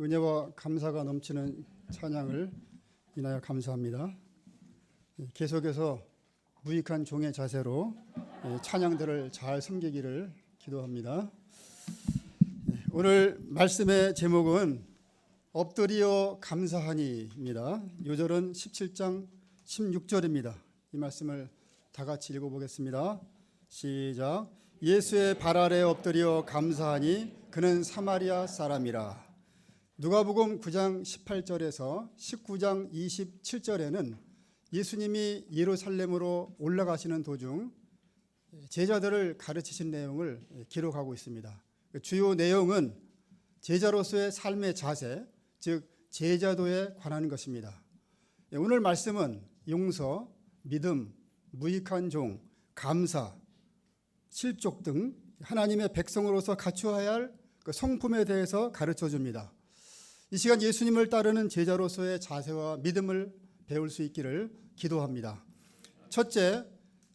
은혜와 감사가 넘치는 찬양을 인하여 감사합니다. 계속해서 무익한 종의 자세로 찬양들을 잘 섬기기를 기도합니다. 오늘 말씀의 제목은 엎드려 감사하니입니다. 요절은 17장 16절입니다. 이 말씀을 다 같이 읽어보겠습니다. 시작. 예수의 발 아래 엎드려 감사하니 그는 사마리아 사람이라. 누가복음 9장 18절에서 19장 27절에는 예수님이 예루살렘으로 올라가시는 도중 제자들을 가르치신 내용을 기록하고 있습니다. 주요 내용은 제자로서의 삶의 자세, 즉 제자도에 관한 것입니다. 오늘 말씀은 용서, 믿음, 무익한 종, 감사, 실족 등 하나님의 백성으로서 갖추어야 할 그 성품에 대해서 가르쳐 줍니다. 이 시간 예수님을 따르는 제자로서의 자세와 믿음을 배울 수 있기를 기도합니다. 첫째,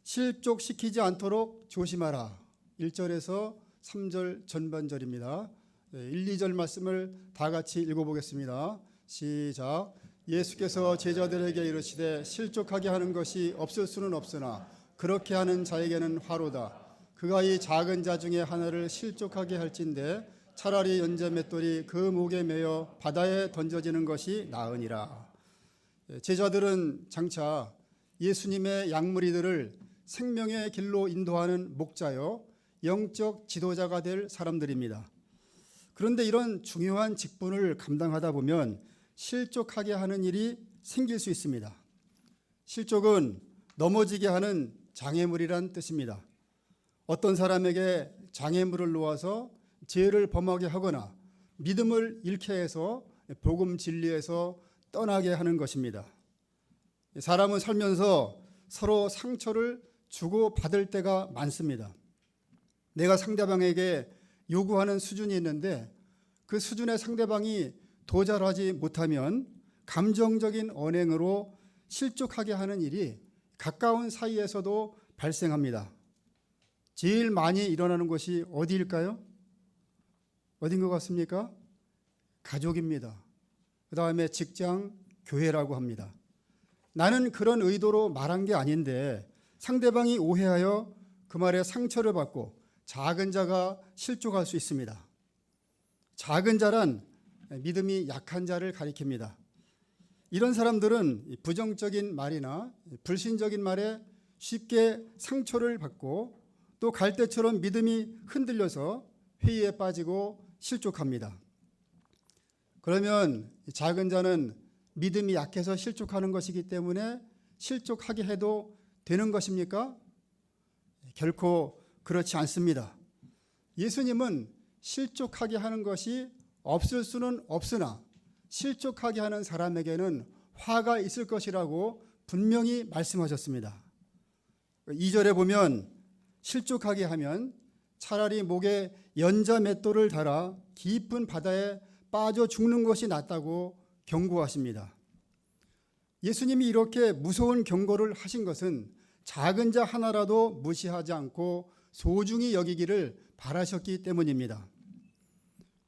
실족시키지 않도록 조심하라. 1절에서 3절 전반절입니다. 1, 2절 말씀을 다 같이 읽어보겠습니다. 시작. 예수께서 제자들에게 이르시되 실족하게 하는 것이 없을 수는 없으나 그렇게 하는 자에게는 화로다. 그가 이 작은 자 중에 하나를 실족하게 할진대 차라리 연자 맷돌이 그 목에 매여 바다에 던져지는 것이 나으니라. 제자들은 장차 예수님의 양무리들을 생명의 길로 인도하는 목자요 영적 지도자가 될 사람들입니다. 그런데 이런 중요한 직분을 감당하다 보면 실족하게 하는 일이 생길 수 있습니다. 실족은 넘어지게 하는 장애물이란 뜻입니다. 어떤 사람에게 장애물을 놓아서 죄를 범하게 하거나 믿음을 잃게 해서 복음 진리에서 떠나게 하는 것입니다. 사람은 살면서 서로 상처를 주고받을 때가 많습니다. 내가 상대방에게 요구하는 수준이 있는데 그 수준의 상대방이 도달하지 못하면 감정적인 언행으로 실족하게 하는 일이 가까운 사이에서도 발생합니다. 제일 많이 일어나는 것이 어디일까요? 어딘 것 같습니까? 가족입니다. 그 다음에 직장, 교회라고 합니다. 나는 그런 의도로 말한 게 아닌데 상대방이 오해하여 그 말에 상처를 받고 작은 자가 실족할 수 있습니다. 작은 자란 믿음이 약한 자를 가리킵니다. 이런 사람들은 부정적인 말이나 불신적인 말에 쉽게 상처를 받고 또 갈대처럼 믿음이 흔들려서 회의에 빠지고 실족합니다. 그러면 작은 자는 믿음이 약해서 실족하는 것이기 때문에 실족하게 해도 되는 것입니까? 결코 그렇지 않습니다. 예수님은 실족하게 하는 것이 없을 수는 없으나 실족하게 하는 사람에게는 화가 있을 것이라고 분명히 말씀하셨습니다. 2절에 보면 실족하게 하면 차라리 목에 연자 맷돌을 달아 깊은 바다에 빠져 죽는 것이 낫다고 경고하십니다. 예수님이 이렇게 무서운 경고를 하신 것은 작은 자 하나라도 무시하지 않고 소중히 여기기를 바라셨기 때문입니다.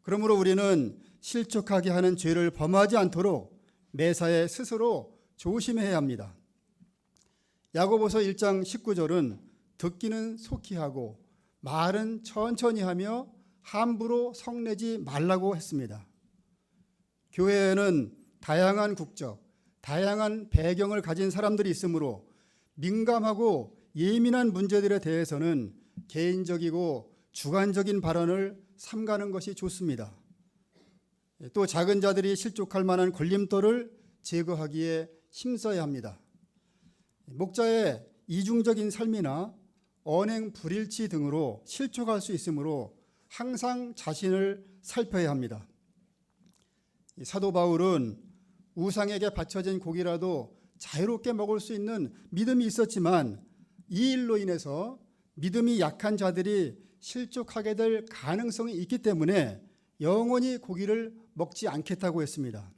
그러므로 우리는 실족하게 하는 죄를 범하지 않도록 매사에 스스로 조심해야 합니다. 야고보서 1장 19절은 듣기는 속히 하고 말은 천천히 하며 함부로 성내지 말라고 했습니다. 교회에는 다양한 국적, 다양한 배경을 가진 사람들이 있으므로 민감하고 예민한 문제들에 대해서는 개인적이고 주관적인 발언을 삼가는 것이 좋습니다. 또 작은 자들이 실족할 만한 걸림돌을 제거하기에 힘써야 합니다. 목자의 이중적인 삶이나 언행 불일치 등으로 실족할 수 있으므로 항상 자신을 살펴야 합니다. 사도 바울은 우상에게 바쳐진 고기라도 자유롭게 먹을 수 있는 믿음이 있었지만 이 일로 인해서 믿음이 약한 자들이 실족하게 될 가능성이 있기 때문에 영원히 고기를 먹지 않겠다고 했습니다.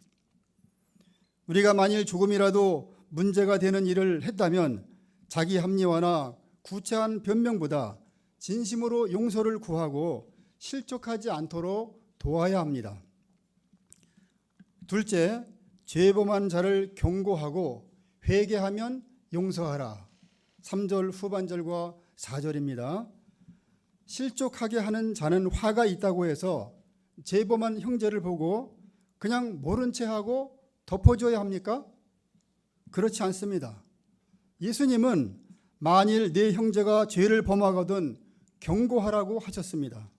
우리가 만일 조금이라도 문제가 되는 일을 했다면 자기 합리화나 구체한 변명보다 진심으로 용서를 구하고 실족하지 않도록 도와야 합니다. 둘째, 죄범한 자를 경고하고 회개하면 용서하라. 3절 후반절과 4절입니다. 실족하게 하는 자는 화가 있다고 해서 죄범한 형제를 보고 그냥 모른 채 하고 덮어줘야 합니까? 그렇지 않습니다. 예수님은 만일 네 형제가 죄를 범하거든 경고하라고 하셨습니다.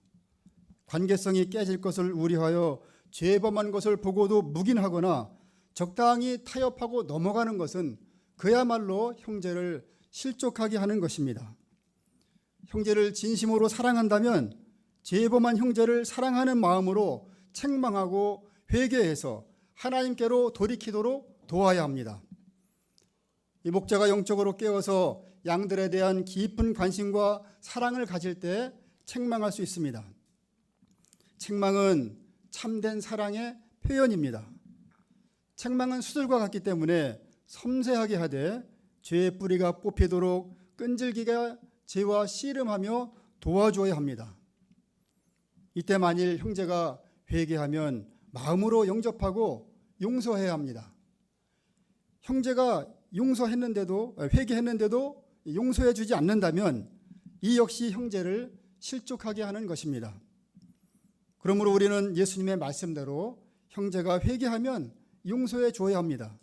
관계성이 깨질 것을 우려하여 죄범한 것을 보고도 묵인하거나 적당히 타협하고 넘어가는 것은 그야말로 형제를 실족하게 하는 것입니다. 형제를 진심으로 사랑한다면 죄범한 형제를 사랑하는 마음으로 책망하고 회개해서 하나님께로 돌이키도록 도와야 합니다. 이 목자가 영적으로 깨어서 양들에 대한 깊은 관심과 사랑을 가질 때 책망할 수 있습니다. 책망은 참된 사랑의 표현입니다. 책망은 수들과 같기 때문에 섬세하게 하되 죄의 뿌리가 뽑히도록 끈질기게 죄와 씨름하며 도와줘야 합니다. 이때 만일 형제가 회개하면 마음으로 영접하고 용서해야 합니다. 형제가 회개했는데도 용서해 주지 않는다면 이 역시 형제를 실족하게 하는 것입니다. 그러므로 우리는 예수님의 말씀대로 형제가 회개하면 용서해 줘야 합니다.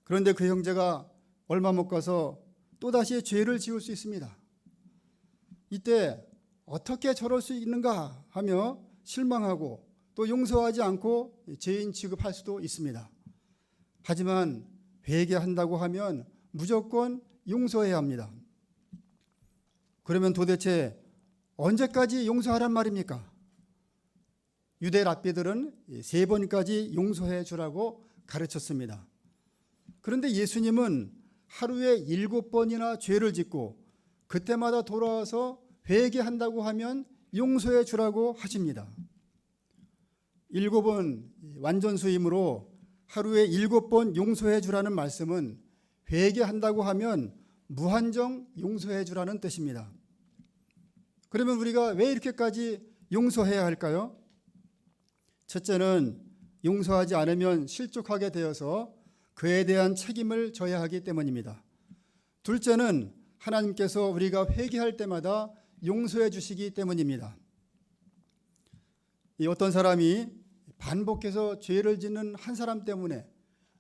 그런데 그 형제가 얼마 못 가서 또다시 죄를 지을 수 있습니다. 이때 어떻게 저럴 수 있는가 하며 실망하고 또 용서하지 않고 죄인 취급할 수도 있습니다. 하지만 회개한다고 하면 무조건 용서해야 합니다. 그러면 도대체 언제까지 용서하란 말입니까? 유대 랍비들은 3번까지 용서해 주라고 가르쳤습니다. 그런데 예수님은 하루에 7번이나 죄를 짓고 그때마다 돌아와서 회개한다고 하면 용서해 주라고 하십니다. 7번 완전수임으로 하루에 7번 용서해 주라는 말씀은 회개한다고 하면 무한정 용서해 주라는 뜻입니다. 그러면 우리가 왜 이렇게까지 용서해야 할까요? 첫째는 용서하지 않으면 실족하게 되어서 그에 대한 책임을 져야 하기 때문입니다. 둘째는 하나님께서 우리가 회개할 때마다 용서해 주시기 때문입니다. 어떤 사람이 반복해서 죄를 짓는 한 사람 때문에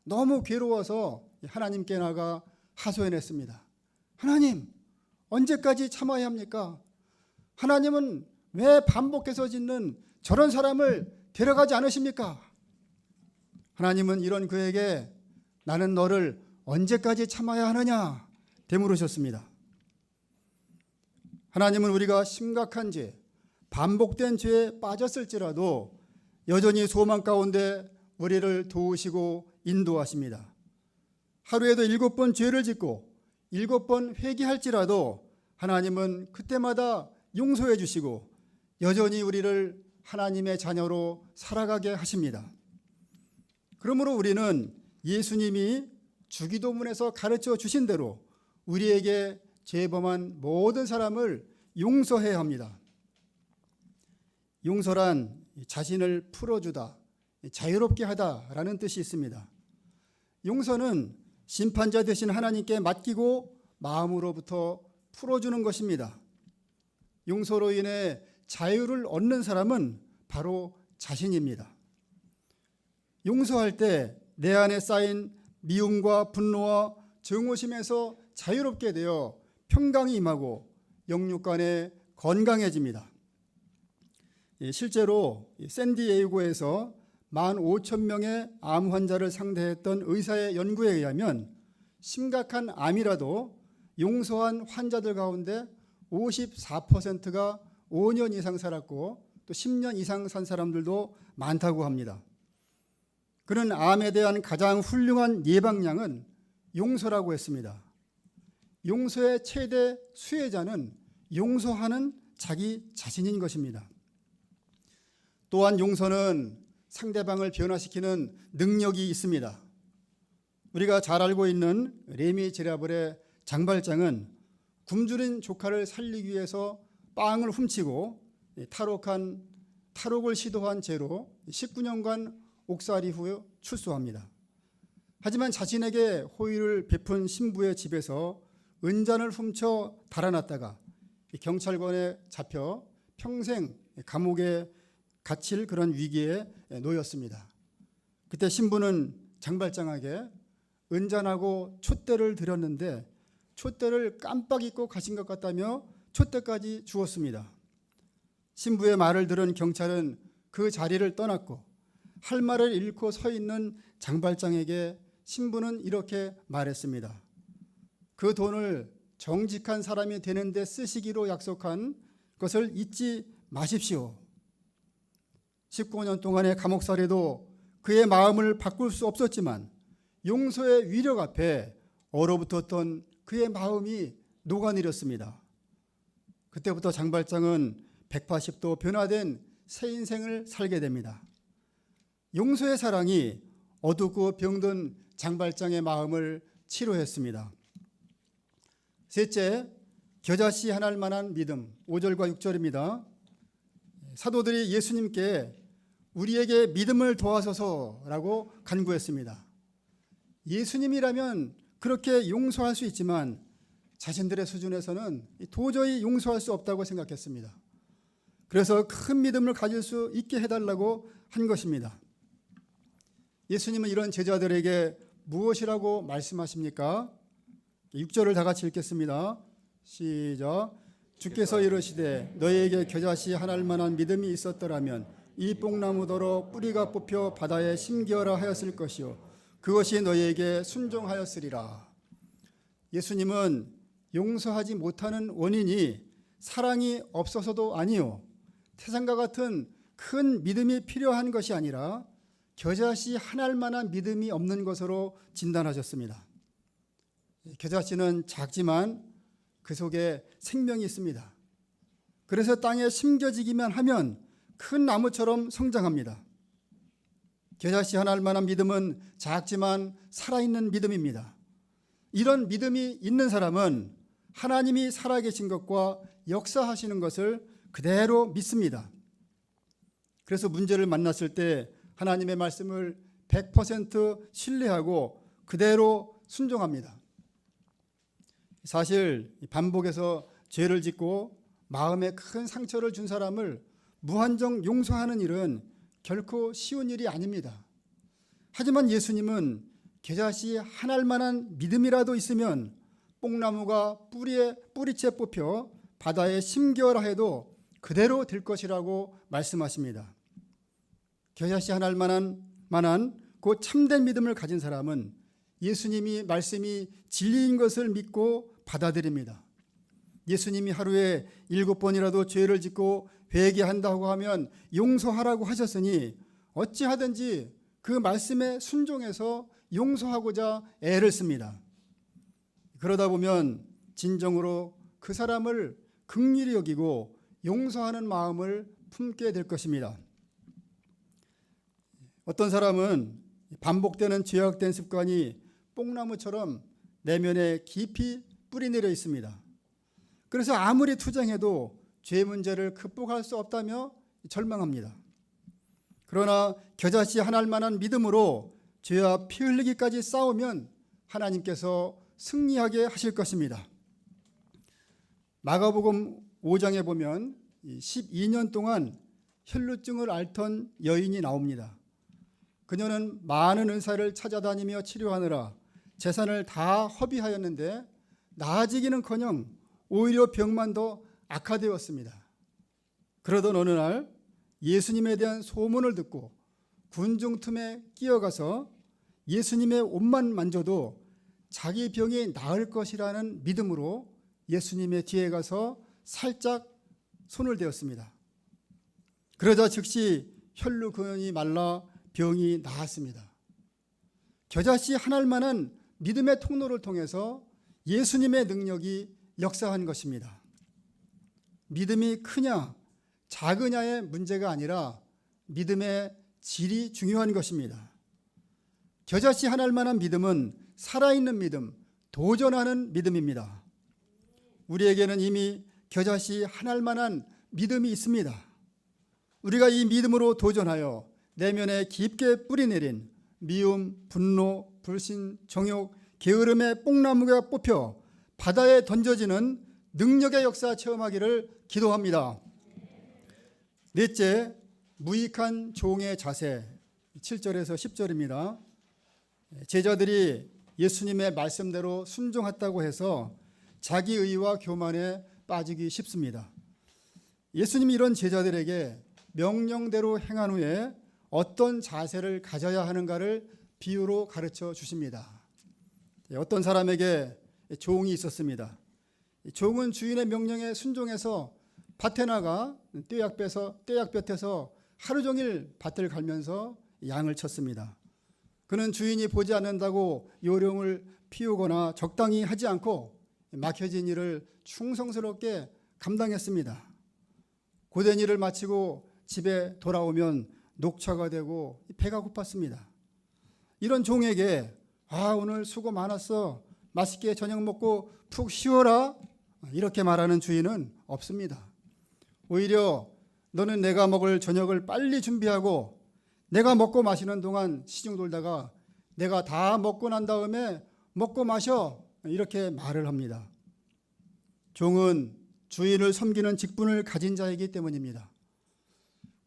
너무 괴로워서 하나님께 나가 하소연했습니다. 하나님, 언제까지 참아야 합니까? 하나님은 왜 반복해서 짓는 저런 사람을 데려가지 않으십니까? 하나님은 이런 그에게 나는 너를 언제까지 참아야 하느냐 되물으셨습니다. 하나님은 우리가 심각한 죄, 반복된 죄에 빠졌을지라도 여전히 소망 가운데 우리를 도우시고 인도하십니다. 하루에도 7번 죄를 짓고 7번 회개할지라도 하나님은 그때마다 용서해 주시고 여전히 우리를 하나님의 자녀로 살아가게 하십니다. 그러므로 우리는 예수님이 주기도문에서 가르쳐 주신 대로 우리에게 죄범한 모든 사람을 용서해야 합니다. 용서란 자신을 풀어주다, 자유롭게 하다라는 뜻이 있습니다. 용서는 심판자 되신 하나님께 맡기고 마음으로부터 풀어주는 것입니다. 용서로 인해 자유를 얻는 사람은 바로 자신입니다. 용서할 때 내 안에 쌓인 미움과 분노와 증오심에서 자유롭게 되어 평강이 임하고 영육간에 건강해집니다. 실제로 샌디에이고에서 15,000명의 암 환자를 상대했던 의사의 연구에 의하면 심각한 암이라도 용서한 환자들 가운데 54%가 5년 이상 살았고 또 10년 이상 산 사람들도 많다고 합니다. 그는 암에 대한 가장 훌륭한 예방약은 용서라고 했습니다. 용서의 최대 수혜자는 용서하는 자기 자신인 것입니다. 또한 용서는 상대방을 변화시키는 능력이 있습니다. 우리가 잘 알고 있는 레미 제라블의 장발장은 굶주린 조카를 살리기 위해서 빵을 훔치고 탈옥을 시도한 죄로 19년간 옥살이 후 출소합니다. 하지만 자신에게 호의를 베푼 신부의 집에서 은잔을 훔쳐 달아났다가 경찰관에 잡혀 평생 감옥에 갇힐 그런 위기에 놓였습니다. 그때 신부는 장발장에게 은잔하고 촛대를 드렸는데 촛대를 깜빡 잊고 가신 것 같다며 촛대까지 주었습니다. 신부의 말을 들은 경찰은 그 자리를 떠났고 할 말을 잃고 서 있는 장발장에게 신부는 이렇게 말했습니다. 그 돈을 정직한 사람이 되는 데 쓰시기로 약속한 것을 잊지 마십시오. 19년 동안의 감옥살이도 그의 마음을 바꿀 수 없었지만 용서의 위력 앞에 얼어붙었던 그의 마음이 녹아내렸습니다. 그때부터 장발장은 180도 변화된 새 인생을 살게 됩니다. 용서의 사랑이 어둡고 병든 장발장의 마음을 치료했습니다. 셋째, 겨자씨 하나일 만한 믿음. 5절과 6절입니다. 사도들이 예수님께 우리에게 믿음을 도와소서라고 간구했습니다. 예수님이라면 그렇게 용서할 수 있지만 자신들의 수준에서는 도저히 용서할 수 없다고 생각했습니다. 그래서 큰 믿음을 가질 수 있게 해달라고 한 것입니다. 예수님은 이런 제자들에게 무엇이라고 말씀하십니까? 6절을 다 같이 읽겠습니다. 시작. 주께서 이르시되 너희에게 겨자씨 하나일 만한 믿음이 있었더라면 이 뽕나무더러 뿌리가 뽑혀 바다에 심기어라 하였을 것이요 그것이 너희에게 순종하였으리라. 예수님은 용서하지 못하는 원인이 사랑이 없어서도 아니요 태산과 같은 큰 믿음이 필요한 것이 아니라 겨자씨 하나일 만한 믿음이 없는 것으로 진단하셨습니다. 겨자씨는 작지만 그 속에 생명이 있습니다. 그래서 땅에 심겨지기만 하면 큰 나무처럼 성장합니다. 겨자씨 하나일 만한 믿음은 작지만 살아있는 믿음입니다. 이런 믿음이 있는 사람은 하나님이 살아계신 것과 역사하시는 것을 그대로 믿습니다. 그래서 문제를 만났을 때 하나님의 말씀을 100% 신뢰하고 그대로 순종합니다. 사실 반복해서 죄를 짓고 마음에 큰 상처를 준 사람을 무한정 용서하는 일은 결코 쉬운 일이 아닙니다. 하지만 예수님은 겨자씨 하나일 만한 믿음이라도 있으면 뽕나무가 뿌리채 뽑혀 바다에 심겨라 해도 그대로 될 것이라고 말씀하십니다. 겨자씨 하나일 만한 그 참된 믿음을 가진 사람은 예수님이 말씀이 진리인 것을 믿고 받아들입니다. 예수님이 하루에 7번이라도 죄를 짓고 회개한다고 하면 용서하라고 하셨으니 어찌하든지 그 말씀에 순종해서 용서하고자 애를 씁니다. 그러다 보면 진정으로 그 사람을 긍휼히 여기고 용서하는 마음을 품게 될 것입니다. 어떤 사람은 반복되는 죄악된 습관이 뽕나무처럼 내면에 깊이 뿌리내려 있습니다. 그래서 아무리 투쟁해도 죄 문제를 극복할 수 없다며 절망합니다. 그러나 겨자씨 하나일 만한 믿음으로 죄와 피 흘리기까지 싸우면 하나님께서 승리하게 하실 것입니다. 마가복음 5장에 보면 12년 동안 혈루증을 앓던 여인이 나옵니다. 그녀는 많은 의사를 찾아다니며 치료하느라 재산을 다 허비하였는데 나아지기는커녕 오히려 병만 더 악화되었습니다. 그러던 어느 날 예수님에 대한 소문을 듣고 군중 틈에 끼어가서 예수님의 옷만 만져도 자기 병이 나을 것이라는 믿음으로 예수님의 뒤에 가서 살짝 손을 대었습니다. 그러자 즉시 혈루 근이 말라 병이 나았습니다. 겨자씨 하나일 만한 믿음의 통로를 통해서 예수님의 능력이 역사한 것입니다. 믿음이 크냐 작으냐의 문제가 아니라 믿음의 질이 중요한 것입니다. 겨자씨 하나일 만한 믿음은 살아있는 믿음, 도전하는 믿음입니다. 우리에게는 이미 겨자씨 하나일 만한 믿음이 있습니다. 우리가 이 믿음으로 도전하여 내면에 깊게 뿌리내린 미움, 분노, 불신, 정욕, 게으름의 뽕나무가 뽑혀 바다에 던져지는 능력의 역사 체험하기를 기도합니다. 넷째, 무익한 종의 자세. 7절에서 10절입니다. 제자들이 예수님의 말씀대로 순종했다고 해서 자기의와 교만에 빠지기 쉽습니다. 예수님이 이런 제자들에게 명령대로 행한 후에 어떤 자세를 가져야 하는가를 비유로 가르쳐 주십니다. 어떤 사람에게 종이 있었습니다. 종은 주인의 명령에 순종해서 밭에 나가 떼약볕에서 하루 종일 밭을 갈면서 양을 쳤습니다. 그는 주인이 보지 않는다고 요령을 피우거나 적당히 하지 않고 맡겨진 일을 충성스럽게 감당했습니다. 고된 일을 마치고 집에 돌아오면 녹차가 되고 배가 고팠습니다. 이런 종에게 오늘 수고 많았어. 맛있게 저녁 먹고 푹 쉬어라. 이렇게 말하는 주인은 없습니다. 오히려 너는 내가 먹을 저녁을 빨리 준비하고 내가 먹고 마시는 동안 시중 돌다가 내가 다 먹고 난 다음에 먹고 마셔. 이렇게 말을 합니다. 종은 주인을 섬기는 직분을 가진 자이기 때문입니다.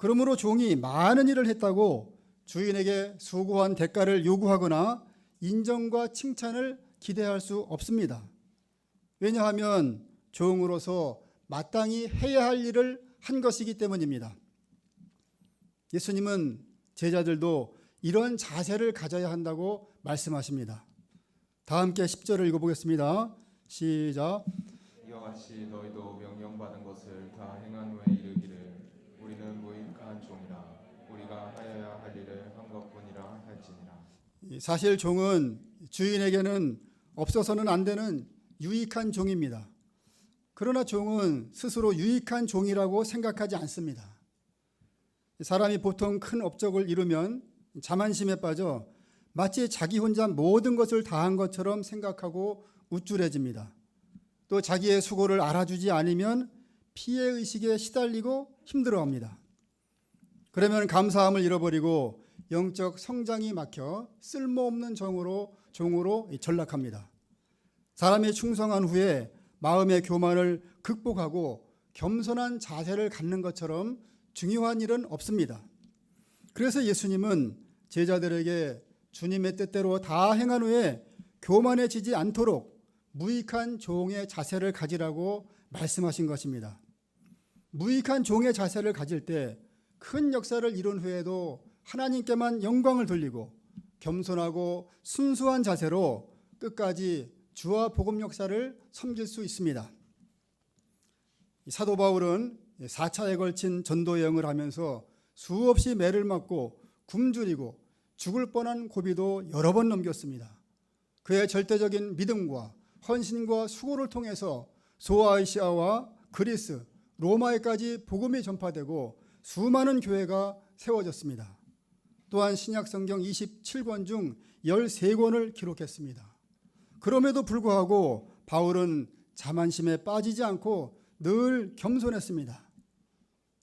그러므로 종이 많은 일을 했다고 주인에게 수고한 대가를 요구하거나 인정과 칭찬을 기대할 수 없습니다. 왜냐하면 종으로서 마땅히 해야 할 일을 한 것이기 때문입니다. 예수님은 제자들도 이런 자세를 가져야 한다고 말씀하십니다. 다 함께 10절을 읽어보겠습니다. 시작. 이와 같이 너희도 명령받은 것을 다 행한 후에 이르기를 우리는 무익한 종이라 우리가 하여야 할 일을 한 것뿐이라 할지니라. 사실 종은 주인에게는 없어서는 안 되는 유익한 종입니다. 그러나 종은 스스로 유익한 종이라고 생각하지 않습니다. 사람이 보통 큰 업적을 이루면 자만심에 빠져 마치 자기 혼자 모든 것을 다한 것처럼 생각하고 우쭐해집니다. 또 자기의 수고를 알아주지 않으면 피해의식에 시달리고 힘들어합니다. 그러면 감사함을 잃어버리고 영적 성장이 막혀 쓸모없는 종으로 전락합니다. 사람이 충성한 후에 마음의 교만을 극복하고 겸손한 자세를 갖는 것처럼 중요한 일은 없습니다. 그래서 예수님은 제자들에게 주님의 뜻대로 다 행한 후에 교만해지지 않도록 무익한 종의 자세를 가지라고 말씀하신 것입니다. 무익한 종의 자세를 가질 때 큰 역사를 이룬 후에도 하나님께만 영광을 돌리고 겸손하고 순수한 자세로 끝까지 주와 복음 역사를 섬길 수 있습니다. 사도 바울은 4차에 걸친 전도 여행을 하면서 수없이 매를 맞고 굶주리고 죽을 뻔한 고비도 여러 번 넘겼습니다. 그의 절대적인 믿음과 헌신과 수고를 통해서 소아시아와 그리스, 로마에까지 복음이 전파되고 수많은 교회가 세워졌습니다. 또한 신약성경 27권 중 13권을 기록했습니다. 그럼에도 불구하고 바울은 자만심에 빠지지 않고 늘 겸손했습니다.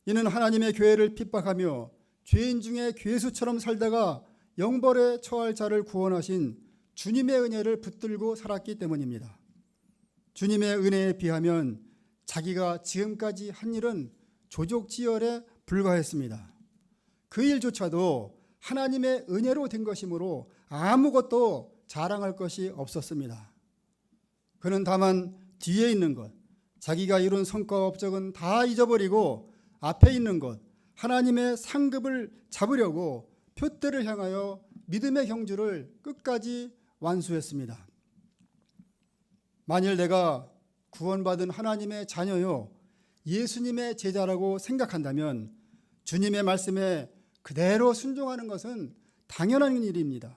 이는 하나님의 교회를 핍박하며 죄인 중에 괴수처럼 살다가 영벌에 처할 자를 구원하신 주님의 은혜를 붙들고 살았기 때문입니다. 주님의 은혜에 비하면 자기가 지금까지 한 일은 조족지혈에 불과했습니다. 그 일조차도 하나님의 은혜로 된 것이므로 아무것도 자랑할 것이 없었습니다. 그는 다만 뒤에 있는 것, 자기가 이룬 성과 업적은 다 잊어버리고 앞에 있는 것, 하나님의 상급을 잡으려고 표대를 향하여 믿음의 경주를 끝까지 완수했습니다. 만일 내가 구원받은 하나님의 자녀요 예수님의 제자라고 생각한다면 주님의 말씀에 그대로 순종하는 것은 당연한 일입니다.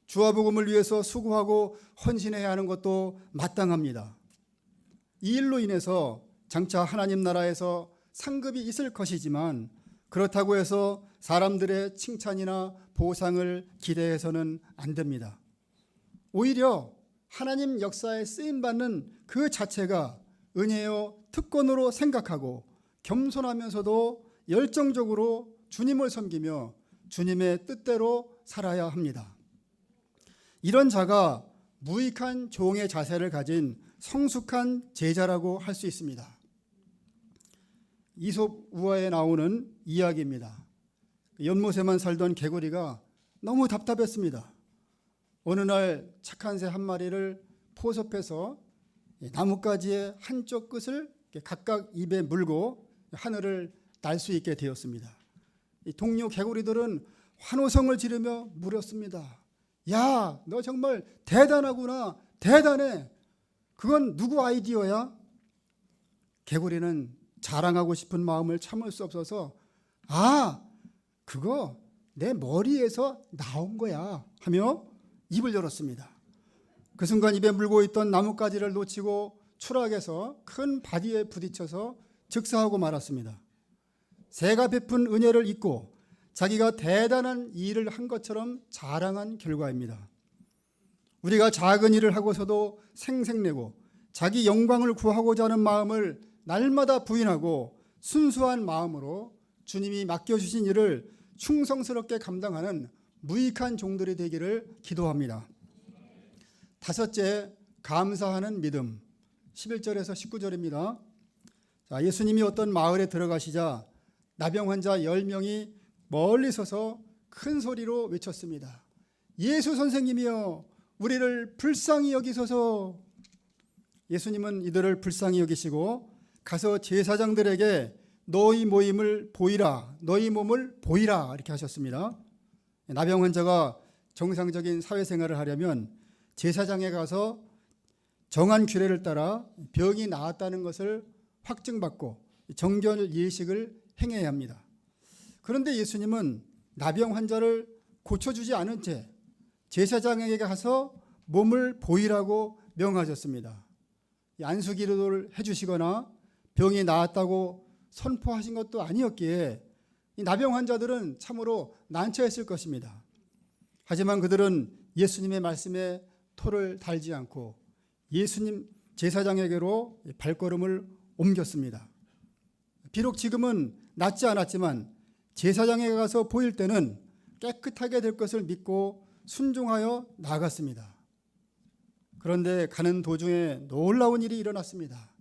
주와 복음을 위해서 수고하고 헌신해야 하는 것도 마땅합니다. 이 일로 인해서 장차 하나님 나라에서 상급이 있을 것이지만 그렇다고 해서 사람들의 칭찬이나 보상을 기대해서는 안 됩니다. 오히려 하나님 역사에 쓰임받는 그 자체가 은혜요 특권으로 생각하고 겸손하면서도 열정적으로 주님을 섬기며 주님의 뜻대로 살아야 합니다. 이런 자가 무익한 종의 자세를 가진 성숙한 제자라고 할 수 있습니다. 이솝 우화에 나오는 이야기입니다. 연못에만 살던 개구리가 너무 답답했습니다. 어느 날 착한 새 한 마리를 포섭해서 나뭇가지의 한쪽 끝을 각각 입에 물고 하늘을 날 수 있게 되었습니다. 동료 개구리들은 환호성을 지르며 물었습니다. 야, 너 정말 대단하구나. 대단해. 그건 누구 아이디어야? 개구리는 자랑하고 싶은 마음을 참을 수 없어서 그거 내 머리에서 나온 거야 하며 입을 열었습니다. 그 순간 입에 물고 있던 나뭇가지를 놓치고 추락해서 큰 바위에 부딪혀서 즉사하고 말았습니다. 새가 베푼 은혜를 잊고 자기가 대단한 일을 한 것처럼 자랑한 결과입니다. 우리가 작은 일을 하고서도 생색내고 자기 영광을 구하고자 하는 마음을 날마다 부인하고 순수한 마음으로 주님이 맡겨주신 일을 충성스럽게 감당하는 무익한 종들이 되기를 기도합니다. 다섯째, 감사하는 믿음. 11절에서 19절입니다. 예수님이 어떤 마을에 들어가시자 나병 환자 10명이 멀리 서서 큰 소리로 외쳤습니다. 예수 선생님이여, 우리를 불쌍히 여기소서. 예수님은 이들을 불쌍히 여기시고 가서 제사장들에게 너희 모임을 보이라, 너희 몸을 보이라 이렇게 하셨습니다. 나병 환자가 정상적인 사회생활을 하려면 제사장에 가서 정한 규례를 따라 병이 나았다는 것을 확증받고 정결 예식을 행해야 합니다. 그런데 예수님은 나병 환자를 고쳐주지 않은 채 제사장에게 가서 몸을 보이라고 명하셨습니다. 안수기도를 해주시거나 병이 나았다고 선포하신 것도 아니었기에 이 나병 환자들은 참으로 난처했을 것입니다. 하지만 그들은 예수님의 말씀에 토를 달지 않고 예수님 제사장에게로 발걸음을 옮겼습니다. 비록 지금은 낫지 않았지만 제사장에 가서 보일 때는 깨끗하게 될 것을 믿고 순종하여 나아갔습니다. 그런데 가는 도중에 놀라운 일이 일어났습니다.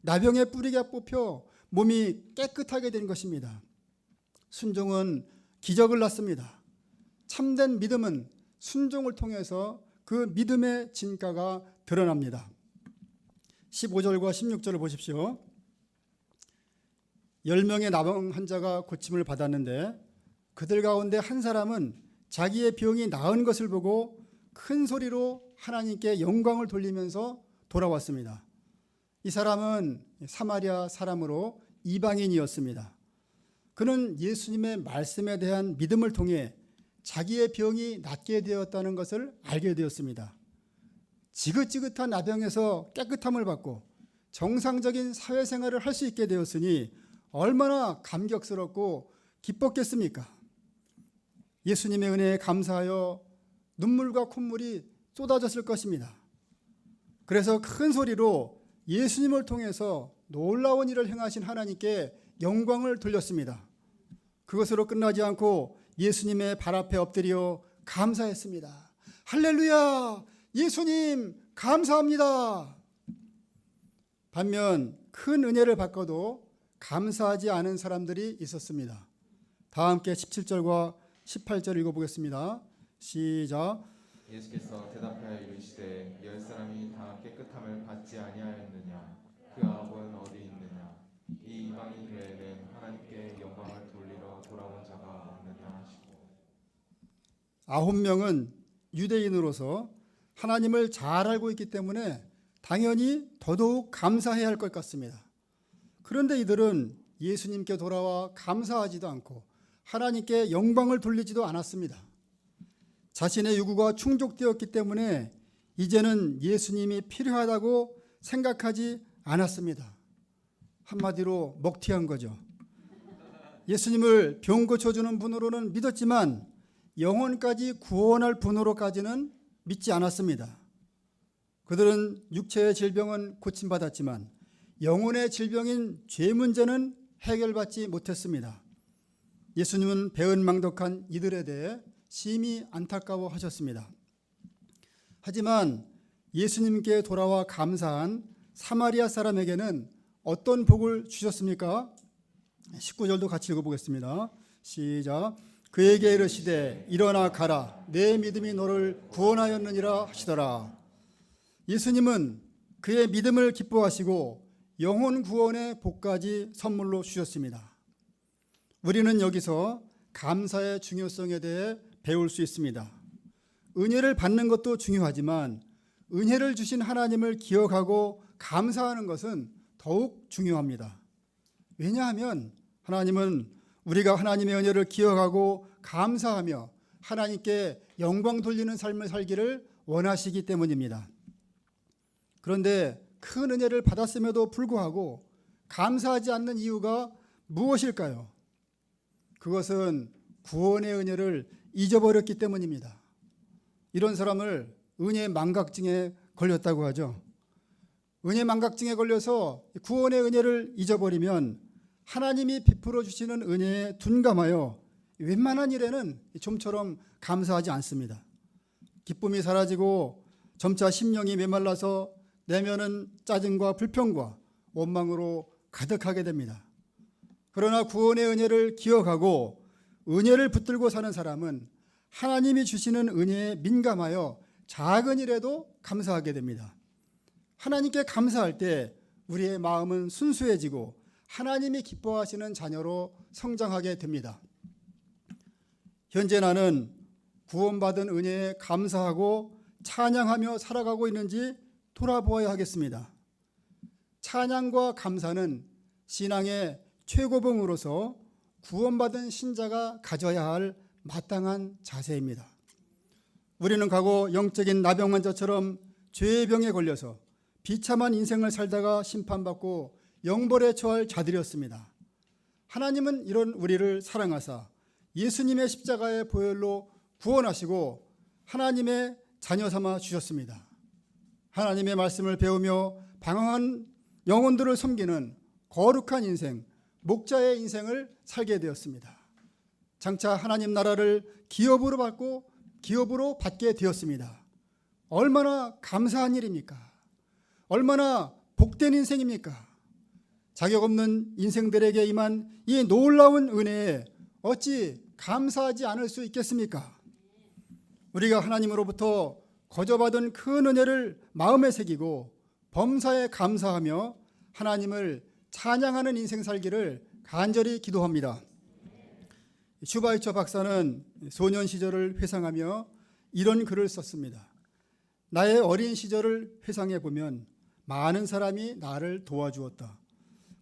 나병의 뿌리가 뽑혀 몸이 깨끗하게 된 것입니다. 순종은 기적을 낳습니다. 참된 믿음은 순종을 통해서 그 믿음의 진가가 드러납니다. 15절과 16절을 보십시오. 10명의 나병 환자가 고침을 받았는데 그들 가운데 한 사람은 자기의 병이 나은 것을 보고 큰 소리로 하나님께 영광을 돌리면서 돌아왔습니다. 이 사람은 사마리아 사람으로 이방인이었습니다. 그는 예수님의 말씀에 대한 믿음을 통해 자기의 병이 낫게 되었다는 것을 알게 되었습니다. 지긋지긋한 나병에서 깨끗함을 받고 정상적인 사회생활을 할 수 있게 되었으니 얼마나 감격스럽고 기뻤겠습니까? 예수님의 은혜에 감사하여 눈물과 콧물이 쏟아졌을 것입니다. 그래서 큰 소리로 예수님을 통해서 놀라운 일을 행하신 하나님께 영광을 돌렸습니다. 그것으로 끝나지 않고 예수님의 발 앞에 엎드려 감사했습니다. 할렐루야! 예수님 감사합니다. 반면 큰 은혜를 받고도 감사하지 않은 사람들이 있었습니다. 다 함께 17절과 18절 읽어보겠습니다. 시작. 예수께서 대답하여 이르시되 10사람이 다 깨끗함을 받지 아니하였느냐? 그 아합은 어디 있느냐? 이 이방인 외에는 하나님께 영광을 돌리러 돌아온 자가 없느냐 하시고. 9명은 유대인으로서 하나님을 잘 알고 있기 때문에 당연히 더더욱 감사해야 할 것 같습니다. 그런데 이들은 예수님께 돌아와 감사하지도 않고 하나님께 영광을 돌리지도 않았습니다. 자신의 요구가 충족되었기 때문에 이제는 예수님이 필요하다고 생각하지 않았습니다. 한마디로 먹튀한 거죠. 예수님을 병 고쳐주는 분으로는 믿었지만 영혼까지 구원할 분으로까지는 믿지 않았습니다. 그들은 육체의 질병은 고침받았지만 영혼의 질병인 죄 문제는 해결받지 못했습니다. 예수님은 배은망덕한 이들에 대해 심히 안타까워하셨습니다. 하지만 예수님께 돌아와 감사한 사마리아 사람에게는 어떤 복을 주셨습니까? 19절도 같이 읽어보겠습니다. 시작. 그에게 이르시되 일어나 가라, 내 믿음이 너를 구원하였느니라 하시더라. 예수님은 그의 믿음을 기뻐하시고 영혼 구원의 복까지 선물로 주셨습니다. 우리는 여기서 감사의 중요성에 대해 배울 수 있습니다. 은혜를 받는 것도 중요하지만 은혜를 주신 하나님을 기억하고 감사하는 것은 더욱 중요합니다. 왜냐하면 하나님은 우리가 하나님의 은혜를 기억하고 감사하며 하나님께 영광 돌리는 삶을 살기를 원하시기 때문입니다. 그런데 큰 은혜를 받았음에도 불구하고 감사하지 않는 이유가 무엇일까요? 그것은 구원의 은혜를 잊어버렸기 때문입니다. 이런 사람을 은혜 망각증에 걸렸다고 하죠. 은혜 망각증에 걸려서 구원의 은혜를 잊어버리면 하나님이 베풀어 주시는 은혜에 둔감하여 웬만한 일에는 좀처럼 감사하지 않습니다. 기쁨이 사라지고 점차 심령이 메말라서 내면은 짜증과 불평과 원망으로 가득하게 됩니다. 그러나 구원의 은혜를 기억하고 은혜를 붙들고 사는 사람은 하나님이 주시는 은혜에 민감하여 작은 일에도 감사하게 됩니다. 하나님께 감사할 때 우리의 마음은 순수해지고 하나님이 기뻐하시는 자녀로 성장하게 됩니다. 현재 나는 구원받은 은혜에 감사하고 찬양하며 살아가고 있는지 돌아보아야 하겠습니다. 찬양과 감사는 신앙의 최고봉으로서 구원받은 신자가 가져야 할 마땅한 자세입니다. 우리는 과거 영적인 나병 환자처럼 죄의 병에 걸려서 비참한 인생을 살다가 심판받고 영벌에 처할 자들이었습니다. 하나님은 이런 우리를 사랑하사 예수님의 십자가의 보혈로 구원하시고 하나님의 자녀 삼아 주셨습니다. 하나님의 말씀을 배우며 방황한 영혼들을 섬기는 거룩한 인생, 목자의 인생을 살게 되었습니다. 장차 하나님 나라를 기업으로 받게 되었습니다. 얼마나 감사한 일입니까? 얼마나 복된 인생입니까? 자격 없는 인생들에게 임한 이 놀라운 은혜에 어찌 감사하지 않을 수 있겠습니까? 우리가 하나님으로부터 거저받은 큰 은혜를 마음에 새기고 범사에 감사하며 하나님을 찬양하는 인생 살기를 간절히 기도합니다. 슈바이처 박사는 소년 시절을 회상하며 이런 글을 썼습니다. 나의 어린 시절을 회상해 보면 많은 사람이 나를 도와주었다.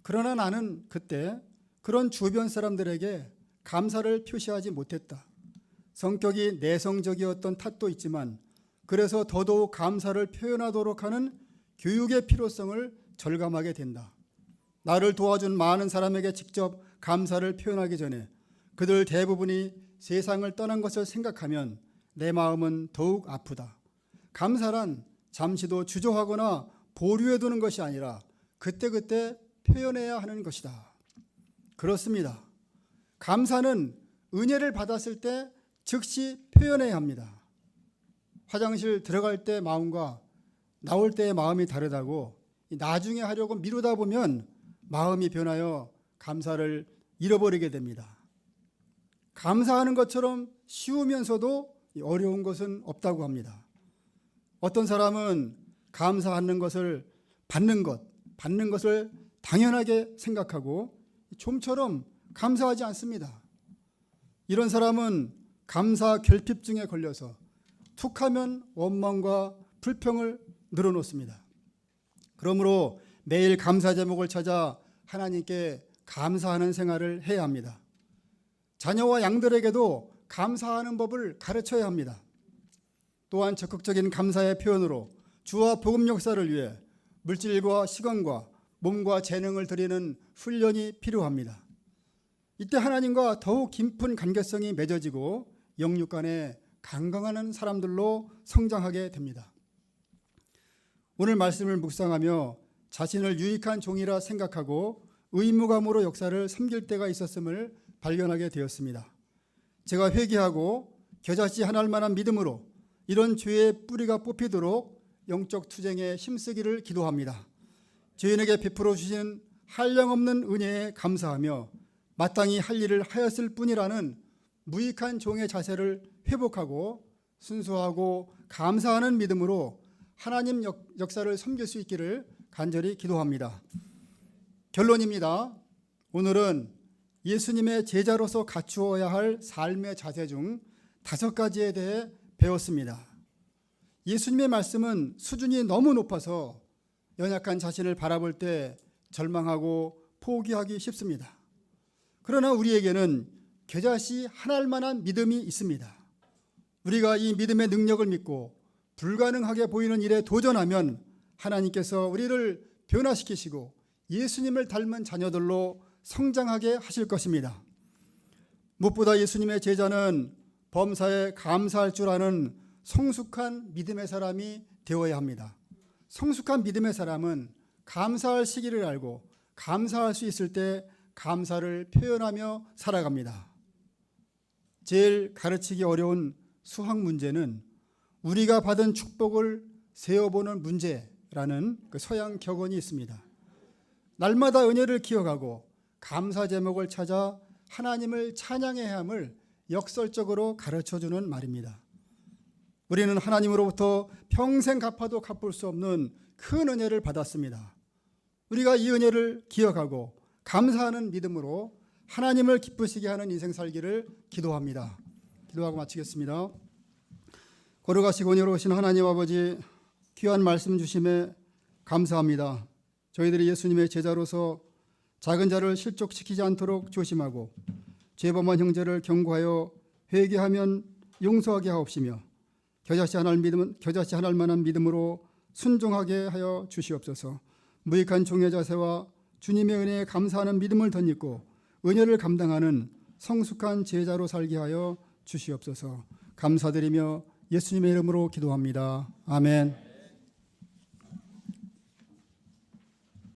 그러나 나는 그때 그런 주변 사람들에게 감사를 표시하지 못했다. 성격이 내성적이었던 탓도 있지만 그래서 더더욱 감사를 표현하도록 하는 교육의 필요성을 절감하게 된다. 나를 도와준 많은 사람에게 직접 감사를 표현하기 전에 그들 대부분이 세상을 떠난 것을 생각하면 내 마음은 더욱 아프다. 감사란 잠시도 주저하거나 보류해 두는 것이 아니라 그때그때 표현해야 하는 것이다. 그렇습니다. 감사는 은혜를 받았을 때 즉시 표현해야 합니다. 화장실 들어갈 때 마음과 나올 때의 마음이 다르다고 나중에 하려고 미루다 보면 마음이 변하여 감사를 잃어버리게 됩니다. 감사하는 것처럼 쉬우면서도 어려운 것은 없다고 합니다. 어떤 사람은 감사하는 것을 받는 것을 당연하게 생각하고 좀처럼 감사하지 않습니다. 이런 사람은 감사 결핍증에 걸려서 툭하면 원망과 불평을 늘어놓습니다. 그러므로 매일 감사 제목을 찾아 하나님께 감사하는 생활을 해야 합니다. 자녀와 양들에게도 감사하는 법을 가르쳐야 합니다. 또한 적극적인 감사의 표현으로 주와 복음 역사를 위해 물질과 시간과 몸과 재능을 드리는 훈련이 필요합니다. 이때 하나님과 더욱 깊은 관계성이 맺어지고 영육 간에 강건한 사람들로 성장하게 됩니다. 오늘 말씀을 묵상하며 자신을 유익한 종이라 생각하고 의무감으로 역사를 섬길 때가 있었음을 발견하게 되었습니다. 제가 회개하고 겨자씨 하나할 만한 믿음으로 이런 죄의 뿌리가 뽑히도록 영적 투쟁에 힘쓰기를 기도합니다. 죄인에게 베풀어 주신 한량없는 은혜에 감사하며 마땅히 할 일을 하였을 뿐이라는 무익한 종의 자세를 회복하고 순수하고 감사하는 믿음으로 하나님 역사를 섬길 수 있기를 간절히 기도합니다. 결론입니다. 오늘은 예수님의 제자로서 갖추어야 할 삶의 자세 중 5가지에 대해 배웠습니다. 예수님의 말씀은 수준이 너무 높아서 연약한 자신을 바라볼 때 절망하고 포기하기 쉽습니다. 그러나 우리에게는 겨자씨 하나할 만한 믿음이 있습니다. 우리가 이 믿음의 능력을 믿고 불가능하게 보이는 일에 도전하면 하나님께서 우리를 변화시키시고 예수님을 닮은 자녀들로 성장하게 하실 것입니다. 무엇보다 예수님의 제자는 범사에 감사할 줄 아는 성숙한 믿음의 사람이 되어야 합니다. 성숙한 믿음의 사람은 감사할 시기를 알고 감사할 수 있을 때 감사를 표현하며 살아갑니다. 제일 가르치기 어려운 수학 문제는 우리가 받은 축복을 세어보는 문제라는 그 서양 격언이 있습니다. 날마다 은혜를 기억하고 감사 제목을 찾아 하나님을 찬양해야 함을 역설적으로 가르쳐주는 말입니다. 우리는 하나님으로부터 평생 갚아도 갚을 수 없는 큰 은혜를 받았습니다. 우리가 이 은혜를 기억하고 감사하는 믿음으로 하나님을 기쁘시게 하는 인생 살기를 기도합니다. 기도하고 마치겠습니다. 거룩하시고 은혜로우신 하나님 아버지, 귀한 말씀 주심에 감사합니다. 저희들이 예수님의 제자로서 작은 자를 실족시키지 않도록 조심하고 죄범한 형제를 경고하여 회개하면 용서하게 하옵시며 겨자씨 하나할 만한 믿음으로 순종하게 하여 주시옵소서. 무익한 종의 자세와 주님의 은혜에 감사하는 믿음을 덧입고 은혜를 감당하는 성숙한 제자로 살게 하여 주시옵소서. 감사드리며 예수님의 이름으로 기도합니다. 아멘.